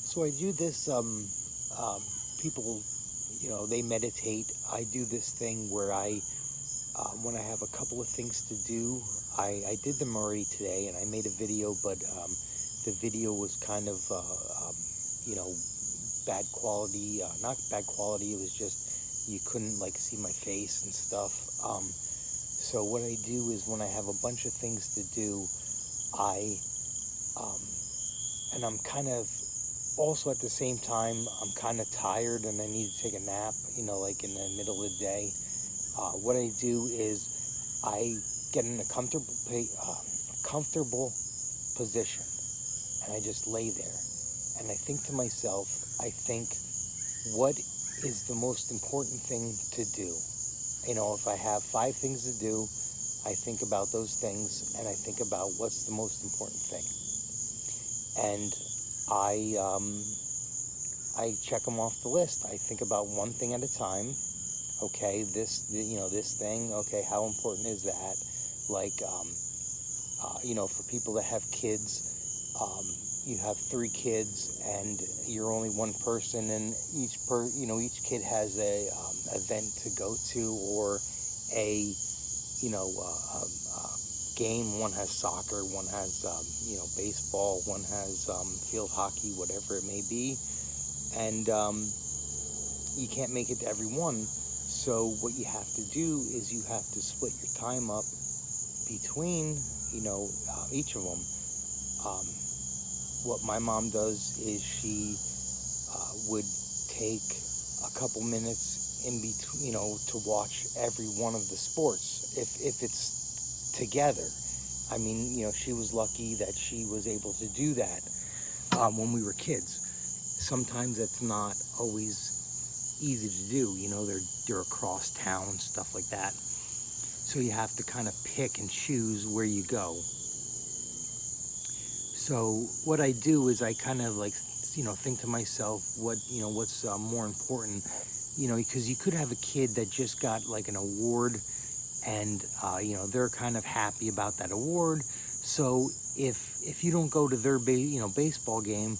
So I do this, people, they meditate. I do this thing where when I have a couple of things to do, I did them already today, and I made a video, but the video was kind of, bad quality. Not bad quality, it was just, you couldn't, see my face and stuff. So what I do is when I have a bunch of things to do, and I'm kind of, also at the same time, I'm kind of tired and I need to take a nap, in the middle of the day. What I do is I get in a comfortable position, and I just lay there. And I think to myself, what is the most important thing to do? If I have 5 things to do, I think about those things, and I think about what's the most important thing. And I check them off the list. I think about one thing at a time. Okay, this thing, okay, how important is that? For people that have kids, you have 3 kids and you're only one person, and each kid has a event to go to, or a game. One has soccer, one has baseball, one has field hockey, whatever it may be, and you can't make it to every one. So what you have to do is you have to split your time up between each of them. What my mom does is she would take a couple minutes in between, to watch every one of the sports if it's together. I mean, she was lucky that she was able to do that when we were kids. Sometimes it's not always easy to do, they're across town, stuff like that. So you have to kind of pick and choose where you go. So what I do is I kind of think to myself, what's more important, because you could have a kid that just got an award, and they're kind of happy about that award. So if you don't go to their baseball game,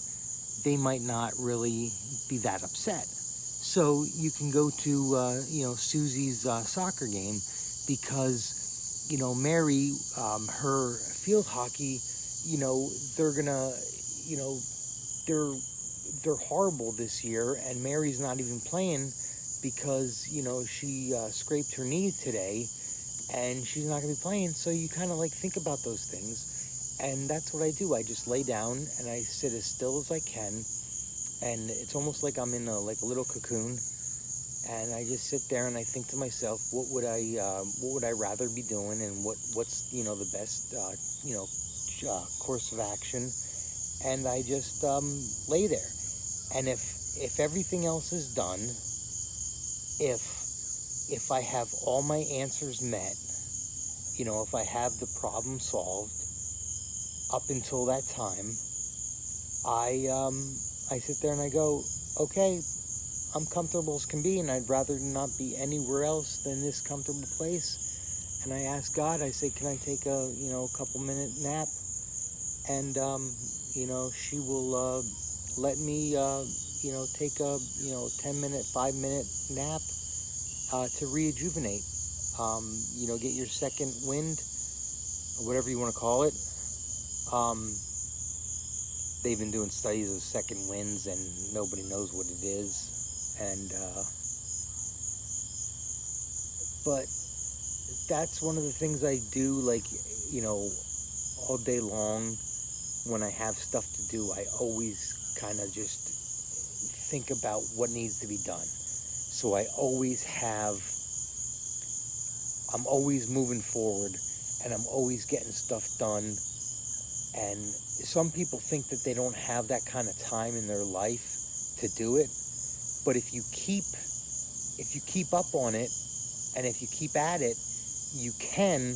they might not really be that upset. So you can go to Susie's soccer game, because Mary, her field hockey, they're gonna, they're horrible this year, and Mary's not even playing because she scraped her knee today, and she's not gonna be playing. So you kind of think about those things, and that's what I do. I just lay down and I sit as still as I can, and it's almost like I'm in a little cocoon, and I just sit there and I think to myself, what would I rather be doing, and what's the best course of action. And I just lay there, and if everything else is done, if I have all my answers met, if I have the problem solved up until that time, I sit there and I go, okay, I'm comfortable as can be, and I'd rather not be anywhere else than this comfortable place. And I ask God, I say, can I take a couple minute nap? And she will let me take a 10-minute, 5-minute nap to rejuvenate. Get your second wind, or whatever you want to call it. They've been doing studies of second winds, and nobody knows what it is. And but that's one of the things I do, all day long. When I have stuff to do, I always kind of just think about what needs to be done. So I'm always moving forward, and I'm always getting stuff done. And some people think that they don't have that kind of time in their life to do it. But if you keep up on it, and if you keep at it, you can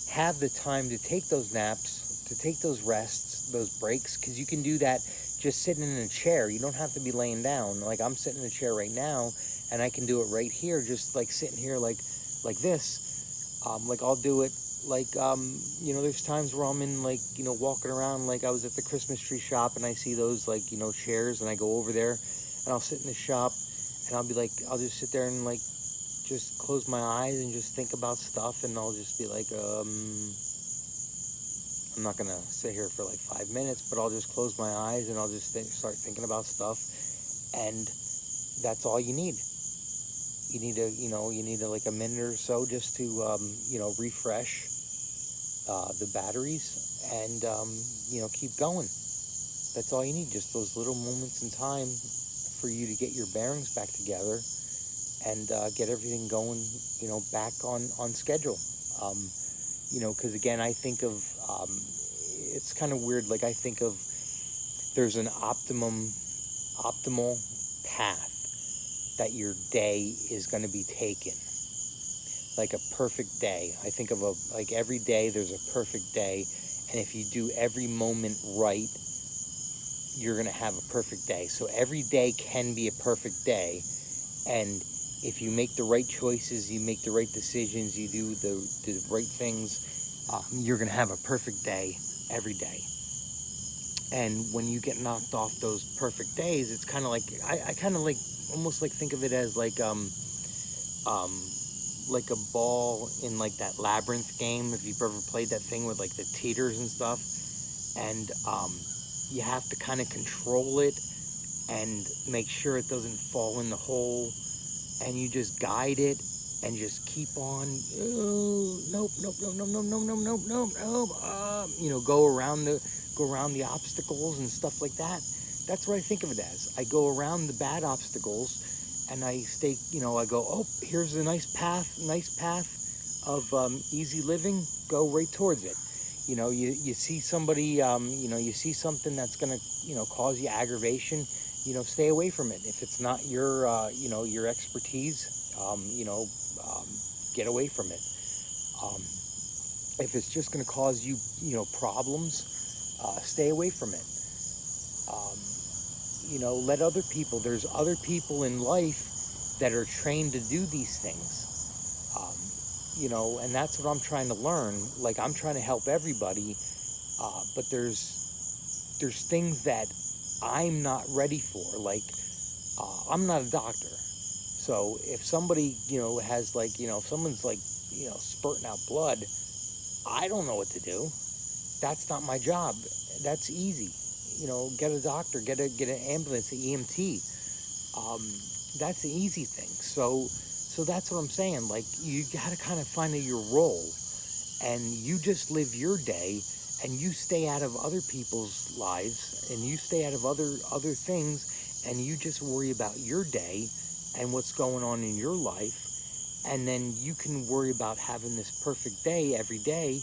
have the time to take those naps, to take those rests, those breaks, because you can do that just sitting in a chair. You don't have to be laying down. I'm sitting in a chair right now, and I can do it right here, just sitting here like this. I'll do it Like, there's times where I'm in, like, walking around, like I was at the Christmas tree shop and I see those, like, chairs, and I go over there and I'll sit in the shop and I'll be like, I'll just sit there and, like, just close my eyes and just think about stuff, and I'll just be like, I'm not going to sit here for like 5 minutes, but I'll just close my eyes and I'll just start thinking about stuff, and that's all you need. You need like a minute or so just to, refresh the batteries and, keep going. That's all you need, just those little moments in time for you to get your bearings back together and get everything going, back on schedule. Because again, I think of, it's kind of weird, like I think of, there's an optimal path that your day is going to be taken, like a perfect day. I think of like every day there's a perfect day, and if you do every moment right, you're going to have a perfect day. So every day can be a perfect day, and if you make the right choices, you make the right decisions, you do the right things, you're going to have a perfect day every day. And when you get knocked off those perfect days, it's kind of like, I kind of like, almost like think of it as like a ball in like that labyrinth game, if you've ever played that thing with like the teeters and stuff, and you have to kind of control it and make sure it doesn't fall in the hole, and you just guide it and just keep on, nope, go around the obstacles and stuff like that. That's what I think of it as. I go around the bad obstacles and I stay, I go, oh, here's a nice path of easy living, go right towards it. You see somebody, you see something that's going to, cause you aggravation, stay away from it. If it's not your, your expertise, get away from it. If it's just going to cause you, problems, stay away from it. Let other people, there's other people in life that are trained to do these things. And that's what I'm trying to learn. Like, I'm trying to help everybody, but there's things that I'm not ready for. Like, I'm not a doctor. So if somebody, has like, if someone's like, spurting out blood, I don't know what to do. That's not my job. That's easy. Get a doctor, get an ambulance, an EMT. That's the easy thing. So that's what I'm saying. Like, you got to kind of find your role, and you just live your day, and you stay out of other people's lives, and you stay out of other things, and you just worry about your day and what's going on in your life, and then you can worry about having this perfect day every day,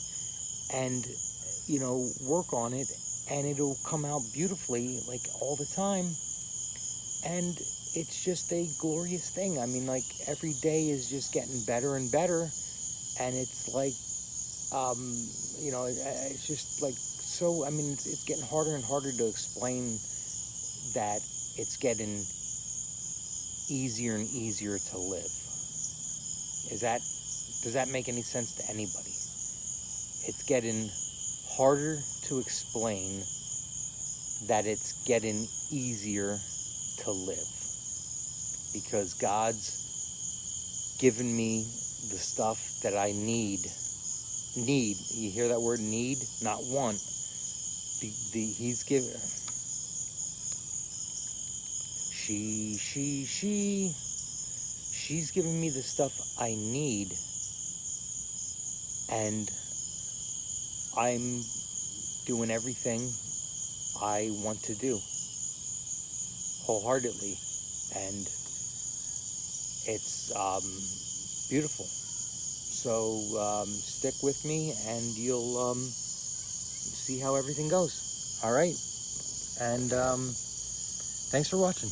and work on it, and it'll come out beautifully, like, all the time. And it's just a glorious thing. I mean, like, every day is just getting better and better, and it's like, it's just like, so, I mean, it's getting harder and harder to explain that it's getting easier and easier to live. Does that make any sense to anybody? It's getting harder to explain that it's getting easier to live, because God's given me the stuff that I need. You hear that word, need? Not want. He's given. She's giving me the stuff I need, and I'm doing everything I want to do wholeheartedly, and it's beautiful. So stick with me, and you'll see how everything goes. All right, and thanks for watching.